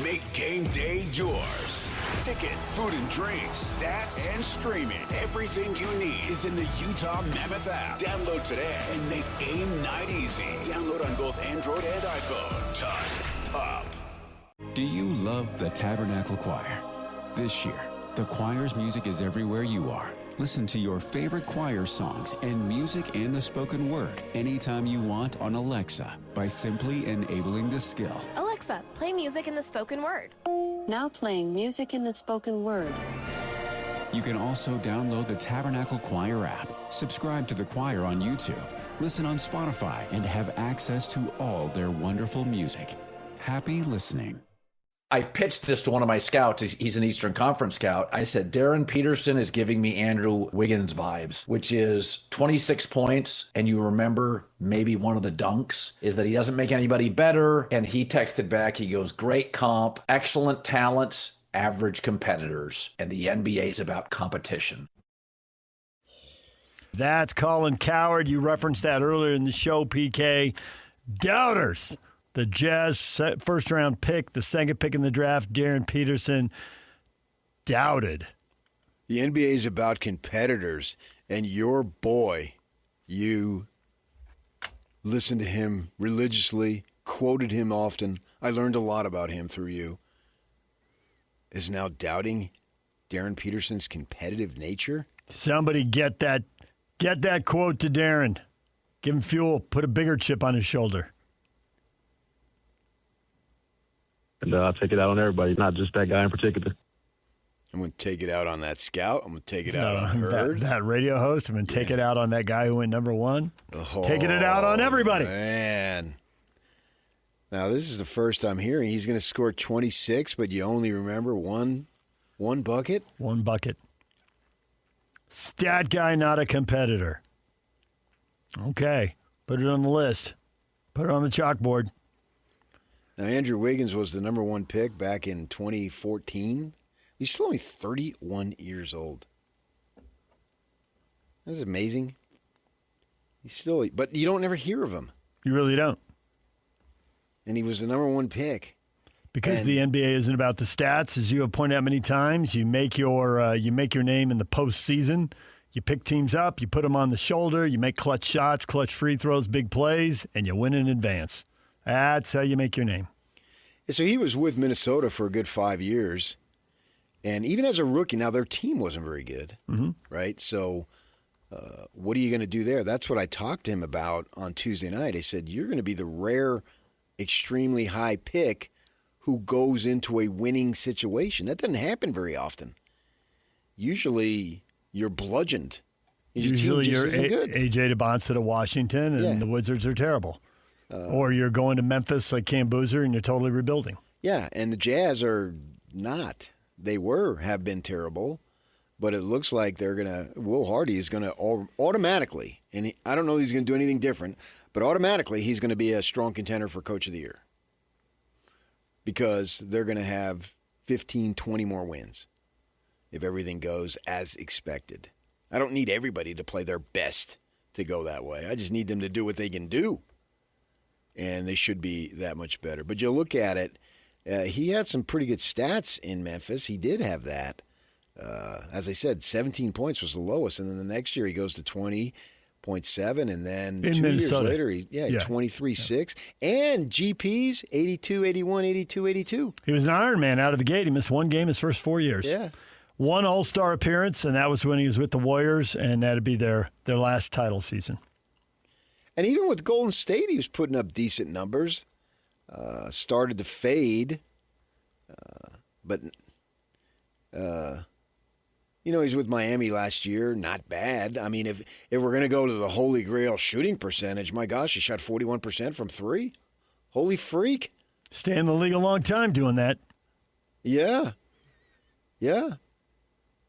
Make game day yours. Tickets, food and drinks, stats, and streaming. Everything you need is in the Utah Mammoth app. Download today and make game night easy. Download on both Android and iPhone. Tusk Top. Do you love the Tabernacle Choir? This year, the choir's music is everywhere you are. Listen to your favorite choir songs and music and the spoken word anytime you want on Alexa by simply enabling the skill. Alexa, play music in the spoken word. Now playing music in the spoken word. You can also download the Tabernacle Choir app, subscribe to the choir on YouTube, listen on Spotify, and have access to all their wonderful music. Happy listening. I pitched this to one of my scouts. He's an Eastern Conference scout. I said, Darryn Peterson is giving me Andrew Wiggins vibes, which is 26 points. And you remember maybe one of the dunks is that he doesn't make anybody better. And he texted back, he goes, great comp, excellent talents, average competitors. And the NBA is about competition. That's Colin Cowherd. You referenced that earlier in the show, PK. Doubters. The Jazz first-round pick, the second pick in the draft, Darryn Peterson, doubted. The NBA is about competitors, and your boy, you listened to him religiously, quoted him often. I learned a lot about him through you. Is now doubting Darryn Peterson's competitive nature? Somebody get that quote to Darryn. Give him fuel. Put a bigger chip on his shoulder. And I'll take it out on everybody, not just that guy in particular. I'm going to take it out on that scout. I'm going to take it out on Hurd. That radio host. I'm going to take it out on that guy who went number one. Taking it out on everybody. Man. Now, this is the first I'm hearing. He's going to score 26, but you only remember one bucket? One bucket. Stat guy, not a competitor. Okay. Put it on the list. Put it on the chalkboard. Now, Andrew Wiggins was the number one pick back in 2014. He's still only 31 years old. That's amazing. But you don't ever hear of him. You really don't. And he was the number one pick. Because the NBA isn't about the stats, as you have pointed out many times. You make your name in the postseason. You pick teams up, you put them on the shoulder, you make clutch shots, clutch free throws, big plays, and you win in advance. That's how you make your name. So he was with Minnesota for a good 5 years. And even as a rookie, now their team wasn't very good, right? So what are you going to do there? That's what I talked to him about on Tuesday night. I said, you're going to be the rare, extremely high pick who goes into a winning situation. That doesn't happen very often. Usually you're bludgeoned. Usually you're A.J. DeBonset of Washington, and the Wizards are terrible. Or you're going to Memphis like Cam Boozer, and you're totally rebuilding. Yeah, and the Jazz are not. They have been terrible, but it looks like they're going to – Will Hardy is going to automatically – and I don't know if he's going to do anything different, but automatically he's going to be a strong contender for Coach of the Year because they're going to have 15, 20 more wins if everything goes as expected. I don't need everybody to play their best to go that way. I just need them to do what they can do. And they should be that much better. But you'll look at it, he had some pretty good stats in Memphis. He did have that. As I said, 17 points was the lowest. And then the next year he goes to 20.7. And then in 2 Minnesota. years later, 23.6. And GPs, 82, 81, 82, 82. He was an Iron Man out of the gate. He missed one game his first 4 years. Yeah. One All-Star appearance, and that was when he was with the Warriors, and that'd be their last title season. And even with Golden State, he was putting up decent numbers. Started to fade. But he's with Miami last year. Not bad. I mean, if we're going to go to the holy grail shooting percentage, my gosh, he shot 41% from three. Holy freak. Stay in the league a long time doing that. Yeah. Yeah.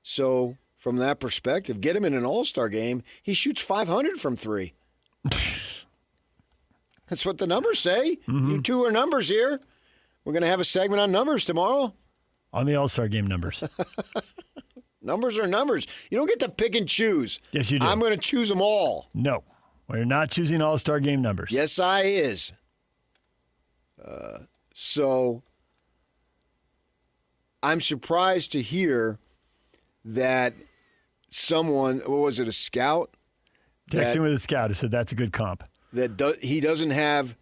So, from that perspective, get him in an all-star game, he shoots 500 from three. That's what the numbers say. Mm-hmm. You two are numbers here. We're going to have a segment on numbers tomorrow. On the All-Star game numbers. Numbers are numbers. You don't get to pick and choose. Yes, you do. I'm going to choose them all. No. We're not choosing All-Star game numbers. Yes, I is. So, I'm surprised to hear that someone, what was it, a scout? Texting with a scout who said that's a good comp. That he doesn't have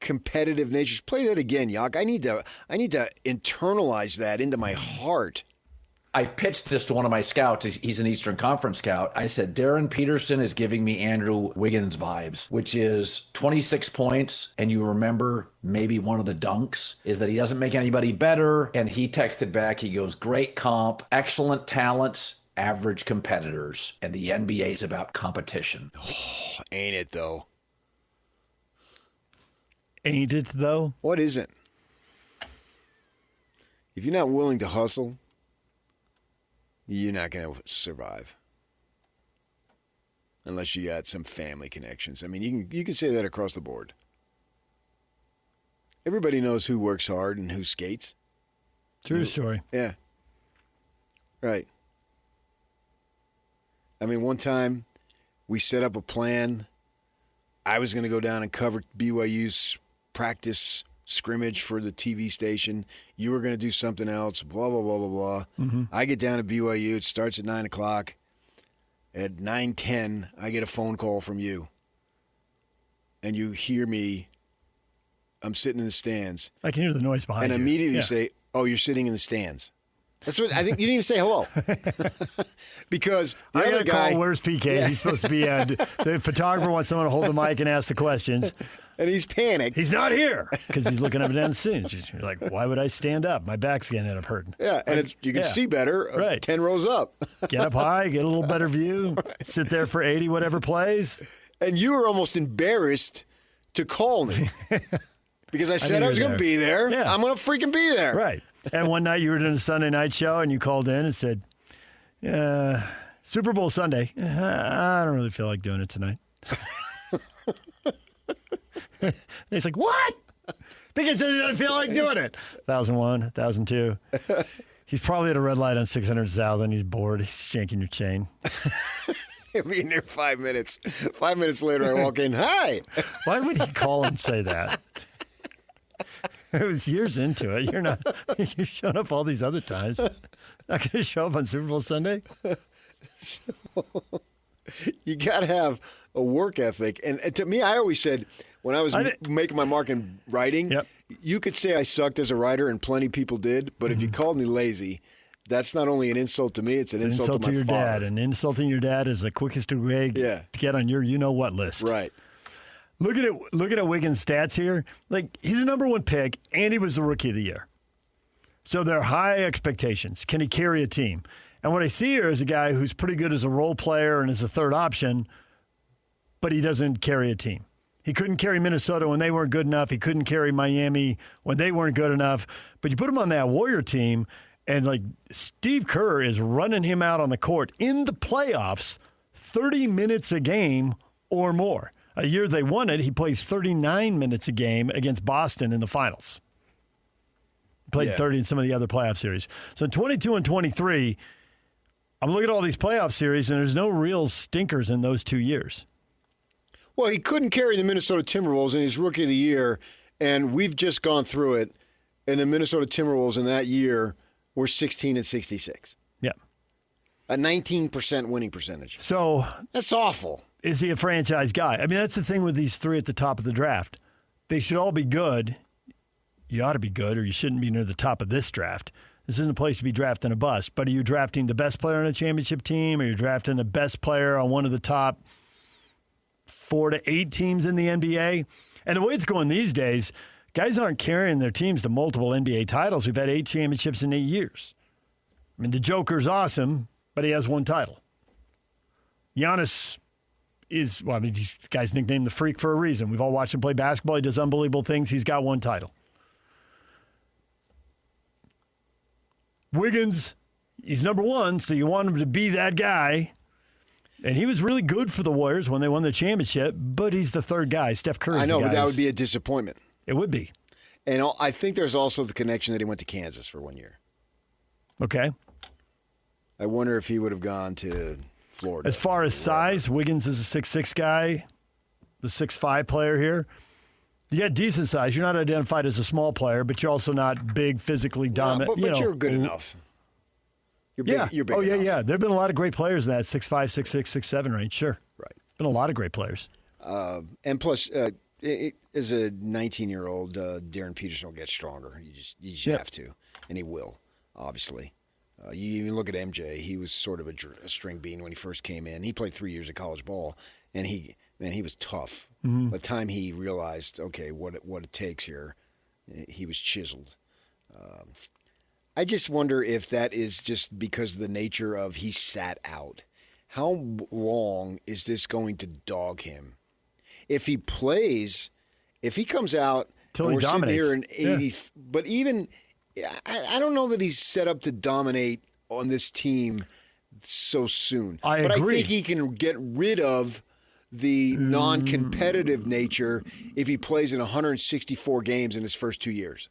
competitive nature. Play that again, Yak. I need to internalize that into my heart. I pitched this to one of my scouts. He's an Eastern Conference scout. I said, Darryn Peterson is giving me Andrew Wiggins vibes, which is 26 points. And you remember maybe one of the dunks is that he doesn't make anybody better. And he texted back, he goes, great comp, excellent talents, average competitors. And the NBA is about competition. Oh, ain't it, though? Ain't it, though? What is it? If you're not willing to hustle, you're not going to survive. Unless you got some family connections. I mean, you can say that across the board. Everybody knows who works hard and who skates. True story. Yeah. Right. I mean, one time we set up a plan. I was going to go down and cover BYU's practice scrimmage for the TV station. You were going to do something else, blah, blah, blah, blah, blah. Mm-hmm. I get down to BYU. It starts at 9 o'clock. At 9:10, I get a phone call from you. And you hear me. I'm sitting in the stands. I can hear the noise behind you. And immediately say, oh, you're sitting in the stands. That's what I think. You didn't even say hello. Because the I other got guy. Call, where's PK? Yeah. He's supposed to be, the photographer wants someone to hold the mic and ask the questions. And he's panicked. He's not here because he's looking up and down the scenes. You're like, why would I stand up? My back's going to end up hurting. Yeah, and you can see better 10 rows up. Get up high, get a little better view, sit there for 80 whatever plays. And you were almost embarrassed to call me because I said I was going to be there. Yeah. I'm going to freaking be there. Right. And one night you were doing a Sunday night show and you called in and said, Super Bowl Sunday. I don't really feel like doing it tonight. And he's like, what? Because he doesn't feel like doing it. 1,001, 1,002. He's probably at a red light on 600 South and he's bored. He's shanking your chain. He'll be in there 5 minutes. 5 minutes later, I walk in. Hi. Why would he call and say that? It was years into it. You're showing up all these other times. Not going to show up on Super Bowl Sunday? So, you got to have a work ethic. And to me, I always said, when I was making my mark in writing, you could say I sucked as a writer, and plenty of people did. But if you called me lazy, that's not only an insult to me, it's an insult to my your father. Dad. And insulting your dad is the quickest way to get on your you-know-what list. Right. Look at Wiggins' stats here. Like, he's the number one pick, and he was the Rookie of the Year. So they're high expectations. Can he carry a team? And what I see here is a guy who's pretty good as a role player and as a third option, but he doesn't carry a team. He couldn't carry Minnesota when they weren't good enough. He couldn't carry Miami when they weren't good enough. But you put him on that Warrior team, and like Steve Kerr is running him out on the court in the playoffs 30 minutes a game or more. A year they won it, he plays 39 minutes a game against Boston in the finals. He played 30 in some of the other playoff series. So 22 and 23, I'm looking at all these playoff series, and there's no real stinkers in those 2 years. Well, he couldn't carry the Minnesota Timberwolves in his Rookie of the Year, and we've just gone through it, and the Minnesota Timberwolves in that year were 16 and 66. Yeah. A 19% winning percentage. So that's awful. Is he a franchise guy? I mean, that's the thing with these three at the top of the draft. They should all be good. You ought to be good, or you shouldn't be near the top of this draft. This isn't a place to be drafting a bust. But are you drafting the best player on a championship team? Or are you drafting the best player on one of the top 4 to 8 teams in the NBA? And the way it's going these days, guys aren't carrying their teams to multiple NBA titles. We've had 8 championships in 8 years. I mean, the Joker's awesome, but he has 1 title. Giannis is, well, I mean, this guy's nicknamed the Freak for a reason. We've all watched him play basketball. He does unbelievable things. He's got 1 title. Wiggins, he's number 1, so you want him to be that guy. And he was really good for the Warriors when they won the championship, but he's the third guy. Steph Curry. I know, but that would be a disappointment. It would be. And I think there's also the connection that he went to Kansas for 1 year. Okay. I wonder if he would have gone to Florida. As far as size, Wiggins is a 6'6" guy, the 6'5" player here. You got decent size. You're not identified as a small player, but you're also not big, physically dominant. But you're good enough. You're big, you're big enough. Yeah. There have been a lot of great players in that 6'5", 6'6", 6'7" range, sure. Right. Been a lot of great players. And plus, as a 19-year-old, Darryn Peterson will get stronger. You just have to, and he will, obviously. You even look at MJ. He was sort of a string bean when he first came in. He played 3 years of college ball, and he was tough. Mm-hmm. By the time he realized, okay, what it takes here, he was chiseled. I just wonder if that is just because of the nature of he sat out. How long is this going to dog him? If he plays, if he comes out till and he we're dominates. sitting here in 80, but even I don't know that he's set up to dominate on this team so soon. I agree. agree. I think he can get rid of the non-competitive nature if he plays in 164 games in his first 2 years.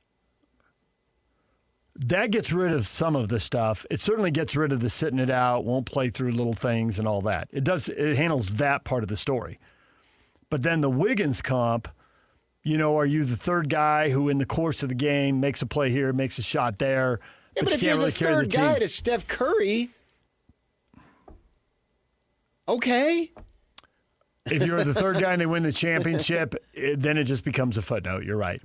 That gets rid of some of the stuff. It certainly gets rid of the sitting it out, won't play through little things and all that. It handles that part of the story. But then the Wiggins comp, are you the third guy who in the course of the game makes a play here, makes a shot there? Yeah, but if you you're can't the really carry third guy team. to Steph Curry, okay. If you're the third guy and they win the championship, then it just becomes a footnote. You're right.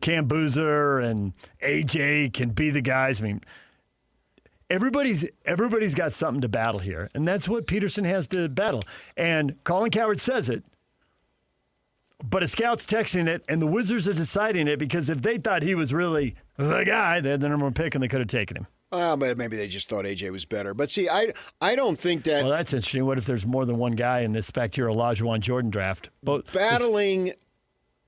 Cam Boozer and AJ can be the guys. I mean, everybody's got something to battle here, and that's what Peterson has to battle. And Colin Cowherd says it, but a scout's texting it, and the Wizards are deciding it because if they thought he was really the guy, they're the number one pick, and they could have taken him. But maybe they just thought AJ was better. But see, I don't think that. Well, that's interesting. What if there's more than one guy in this back to your Olajuwon Jordan draft? Battling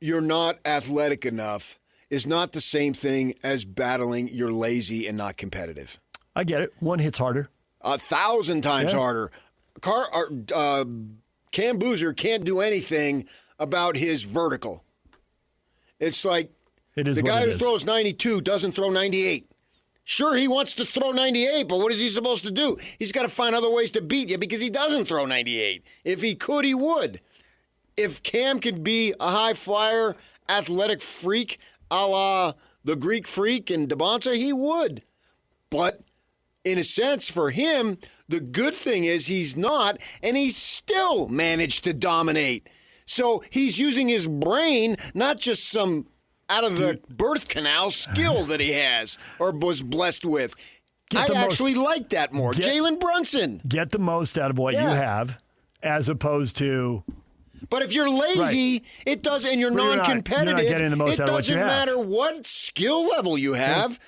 you're not athletic enough is not the same thing as battling you're lazy and not competitive. I get it. One hits harder. 1,000 times harder. Cam Boozer can't do anything about his vertical. It's like the guy who throws 92 doesn't throw 98. Sure, he wants to throw 98, but what is he supposed to do? He's got to find other ways to beat you because he doesn't throw 98. If he could, he would. If Cam could be a high flyer, athletic freak, a la the Greek freak and DeBonta, he would. But in a sense, for him, the good thing is he's not, and he still managed to dominate. So he's using his brain, not just some out of the birth canal skill that he has or was blessed with. I actually like that more. Jalen Brunson. Get the most out of what you have as opposed to... But if you're lazy, it does, and you're non-competitive, you're not getting the most it out of what you doesn't have. matter what skill level you have.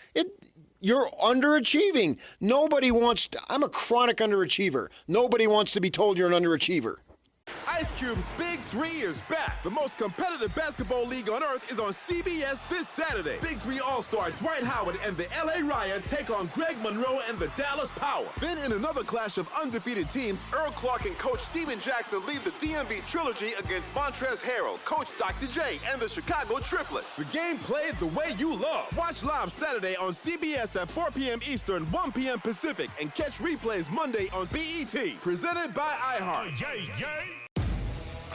You're underachieving. Nobody wants to, I'm a chronic underachiever. Nobody wants to be told you're an underachiever. Ice Cube's Big 3 is back. The most competitive basketball league on earth is on CBS this Saturday. Big 3 All-Star Dwight Howard and the LA Riot take on Greg Monroe and the Dallas Power. Then in another clash of undefeated teams, Earl Clark and Coach Steven Jackson lead the DMV Trilogy against Montrezl Harrell, Coach Dr. J, and the Chicago Triplets. The game played the way you love. Watch live Saturday on CBS at 4 p.m. Eastern, 1 p.m. Pacific, and catch replays Monday on BET. Presented by iHeart.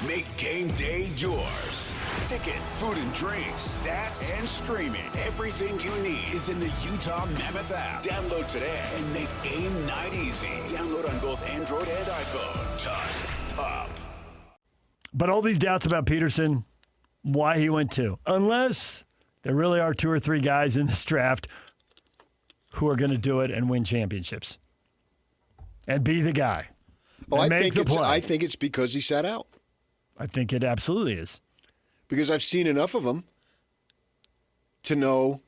Make game day yours. Tickets, food and drinks, stats, and streaming. Everything you need is in the Utah Mammoth app. Download today and make game night easy. Download on both Android and iPhone. Tusk Top. But all these doubts about Peterson, why he went to. Unless there really are 2 or 3 guys in this draft who are going to do it and win championships. And be the guy. I think it's because he sat out. I think it absolutely is. Because I've seen enough of him to know,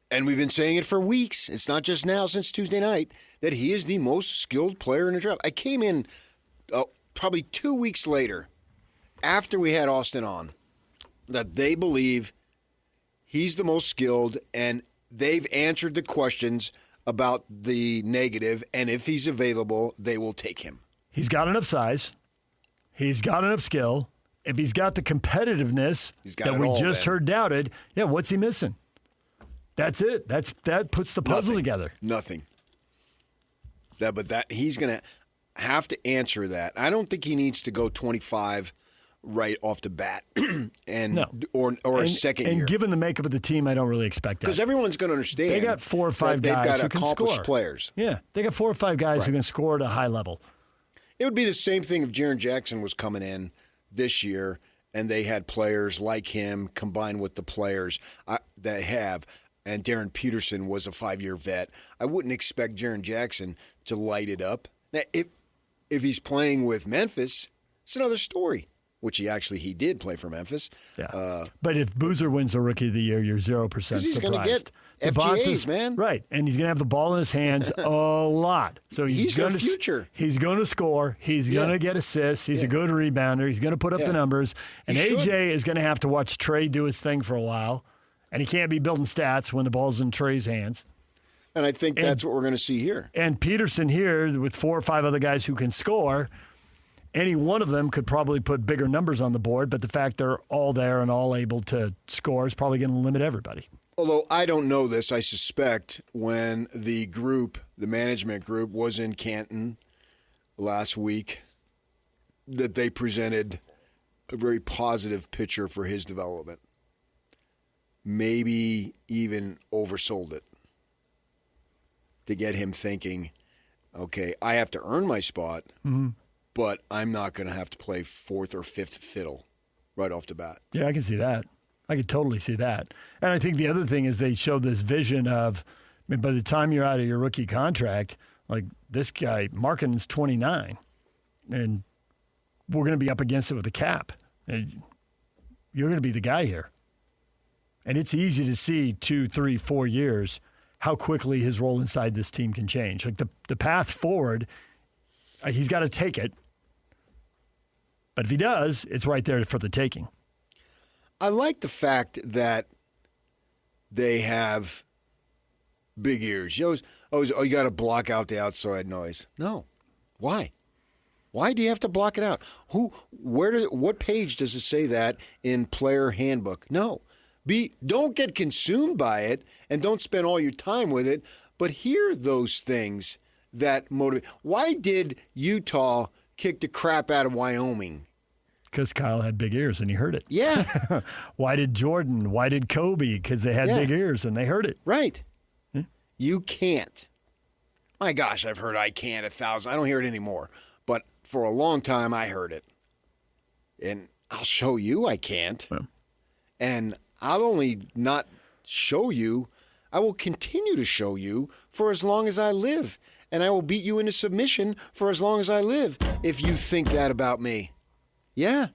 and we've been saying it for weeks, it's not just now since Tuesday night, that he is the most skilled player in the draft. I came in probably 2 weeks later, after we had Austin on, that they believe he's the most skilled, and they've answered the questions about the negative, and if he's available, they will take him. He's got enough size. He's got enough skill. If he's got the competitiveness that we just heard doubted, what's he missing? That's it. That puts the puzzle together. Nothing. But he's going to have to answer that. I don't think he needs to go 25 right off the bat, and No. or a second year. And given the makeup of the team, I don't really expect that. Because everyone's going to understand. They got 4 or 5 that guys they've got who can accomplished score. players. Yeah, they got 4 or 5 guys who can score at a high level. It would be the same thing if Darryn Jackson was coming in this year and they had players like him combined with the players that have, and Darryn Peterson was a 5-year vet. I wouldn't expect Darryn Jackson to light it up. Now, if he's playing with Memphis, it's another story, which he did play for Memphis. Yeah. But if Boozer wins the Rookie of the Year, you're 0% surprised. He's going to get Devontae's, FGAs, man. Right, and he's going to have the ball in his hands a lot. So He's going the to future. He's going to score. He's going to get assists. He's a good rebounder. He's going to put up the numbers. And AJ is going to have to watch Trey do his thing for a while. And he can't be building stats when the ball's in Trey's hands. And I think that's what we're going to see here. And Peterson here with 4 or 5 other guys who can score. Any one of them could probably put bigger numbers on the board, but the fact they're all there and all able to score is probably going to limit everybody. Although I don't know this, I suspect when the management group was in Canton last week, that they presented a very positive picture for his development. Maybe even oversold it to get him thinking, okay, I have to earn my spot, but I'm not going to have to play 4th or 5th fiddle right off the bat. Yeah, I can see that. I could totally see that. And I think the other thing is they showed this vision of, by the time you're out of your rookie contract, like this guy, Markkinen's 29, and we're going to be up against it with a cap. And you're going to be the guy here. And it's easy to see 2, 3, 4 years how quickly his role inside this team can change. Like the path forward, he's got to take it. But if he does, it's right there for the taking. I like the fact that they have big ears. You got to block out the outside noise. No. Why? Why do you have to block it out? What page does it say that in player handbook? No. Don't get consumed by it and don't spend all your time with it, but hear those things that motivate. Why did Utah kick the crap out of Wyoming? Because Kyle had big ears and he heard it. Yeah. Why did Jordan? Why did Kobe? Because they had big ears and they heard it. Right. Yeah. You can't. My gosh, I've heard I can't 1,000. I don't hear it anymore. But for a long time, I heard it. And I'll show you I can't. Yeah. And I'll only not show you, I will continue to show you for as long as I live. And I will beat you into submission for as long as I live if you think that about me. Yeah,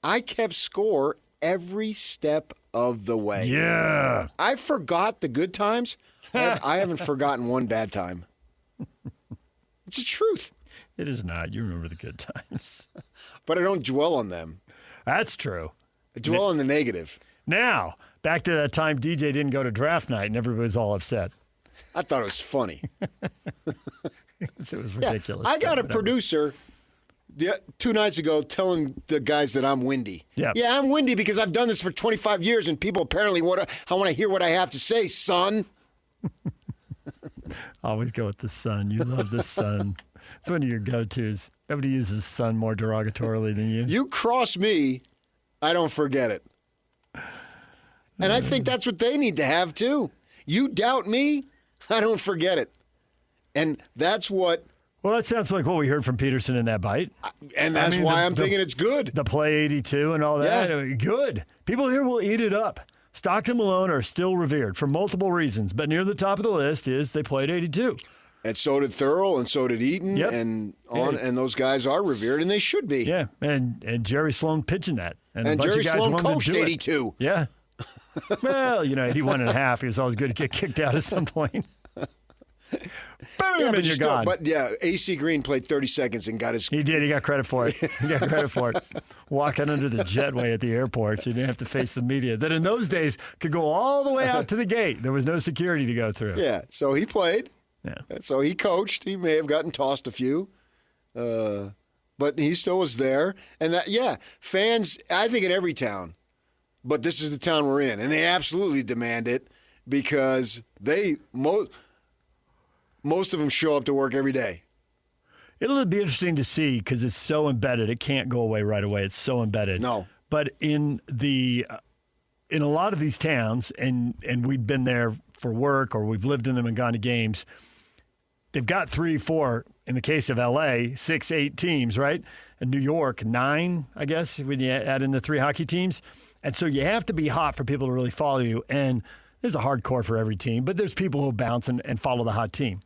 I kept score every step of the way. Yeah. I forgot the good times. I haven't forgotten one bad time. It's the truth. It is not. You remember the good times. But I don't dwell on them. That's true. I dwell on the negative. Now, back to that time DJ didn't go to draft night and everybody was all upset. I thought it was funny. It was ridiculous. I got a producer 2 nights ago telling the guys that I'm windy. Yeah, I'm windy because I've done this for 25 years and people apparently want to hear what I have to say, son. Always go with the son. You love the son. It's one of your go-tos. Nobody uses son more derogatorily than you. You cross me, I don't forget it. And I think that's what they need to have too. You doubt me, I don't forget it. And that's what... Well, that sounds like what we heard from Peterson in that bite. And that's why I'm thinking it's good. The play 82 and all that. Yeah. Good. People here will eat it up. Stockton Malone are still revered for multiple reasons, but near the top of the list is they played 82. And so did Thurl, and so did Eaton, and those guys are revered, and they should be. Yeah, and Jerry Sloan pitching that. And Jerry Sloan coached 82. Yeah. Well, 81 and a half. He was always good to get kicked out at some point. Boom, and you're gone. But, AC Green played 30 seconds and got his... He did. He got credit for it. Walking under the jetway at the airport, so you didn't have to face the media. That in those days could go all the way out to the gate. There was no security to go through. Yeah, so he played. Yeah. So he coached. He may have gotten tossed a few. But he still was there. And fans, I think in every town, but this is the town we're in. And they absolutely demand it because most of them show up to work every day. It'll be interesting to see because it's so embedded. It can't go away right away. It's so embedded. No. But in a lot of these towns, and we've been there for work or we've lived in them and gone to games, they've got 3, 4, in the case of L.A., 6, 8 teams, right? And New York, 9, I guess, when you add in the 3 hockey teams. And so you have to be hot for people to really follow you. And there's a hardcore for every team, but there's people who bounce and follow the hot team.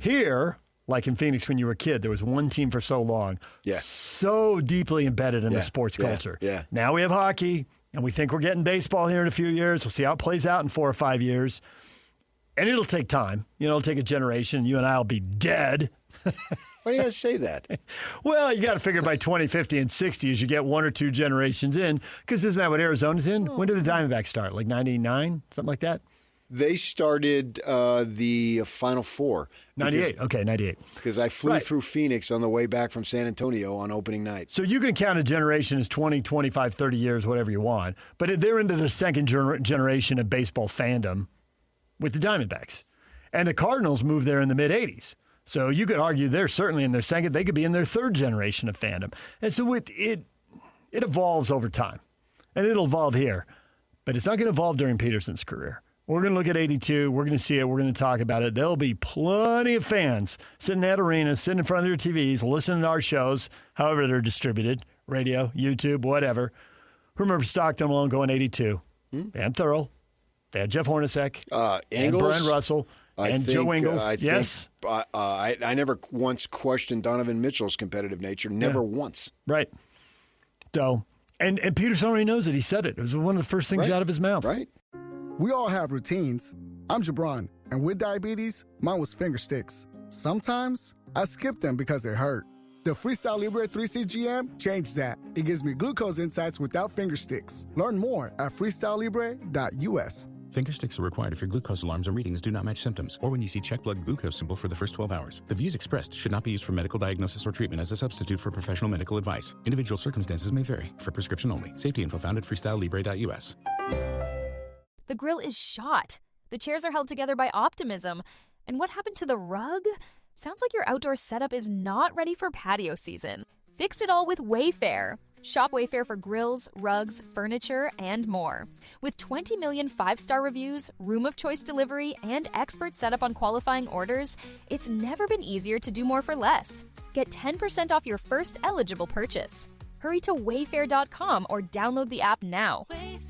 Here, like in Phoenix when you were a kid, there was one team for so long, so deeply embedded in the sports culture. Yeah. Now we have hockey, and we think we're getting baseball here in a few years. We'll see how it plays out in 4 or 5 years. And it'll take time. It'll take a generation. You and I will be dead. Why do you got to say that? Well, you got to figure by 2050 and 60 as you get 1 or 2 generations in, because isn't that what Arizona's in? When did the Diamondbacks start? Like 99, something like that? They started the Final Four. 98. Okay, 98. Because I flew through Phoenix on the way back from San Antonio on opening night. So you can count a generation as 20, 25, 30 years, whatever you want. But they're into the second generation of baseball fandom with the Diamondbacks. And the Cardinals moved there in the mid-'80s. So you could argue they're certainly in their second. They could be in their third generation of fandom. And so it evolves over time. And it'll evolve here. But it's not going to evolve during Peterson's career. We're going to look at 82. We're going to see it. We're going to talk about it. There'll be plenty of fans sitting in that arena, sitting in front of their TVs, listening to our shows, however they're distributed, radio, YouTube, whatever. Who remember Stockton alone going 82? They had Thurl. They had Jeff Hornacek. And Brian Russell. Joe Ingles. Yes. I never once questioned Donovan Mitchell's competitive nature. Never once. Right. So, and Peterson already knows it. He said it. It was one of the first things out of his mouth. Right. We all have routines. I'm Jabron, and with diabetes, mine was finger sticks. Sometimes I skip them because they hurt. The Freestyle Libre 3CGM changed that. It gives me glucose insights without finger sticks. Learn more at freestylelibre.us. Finger sticks are required if your glucose alarms or readings do not match symptoms, or when you see check blood glucose symbol for the first 12 hours. The views expressed should not be used for medical diagnosis or treatment as a substitute for professional medical advice. Individual circumstances may vary. For prescription only. Safety info found at freestylelibre.us. The grill is shot. The chairs are held together by optimism. And what happened to the rug? Sounds like your outdoor setup is not ready for patio season. Fix it all with Wayfair. Shop Wayfair for grills, rugs, furniture, and more. With 20 million 5-star reviews, room of choice delivery, and expert setup on qualifying orders, it's never been easier to do more for less. Get 10% off your first eligible purchase. Hurry to wayfair.com or download the app now. Wayfair.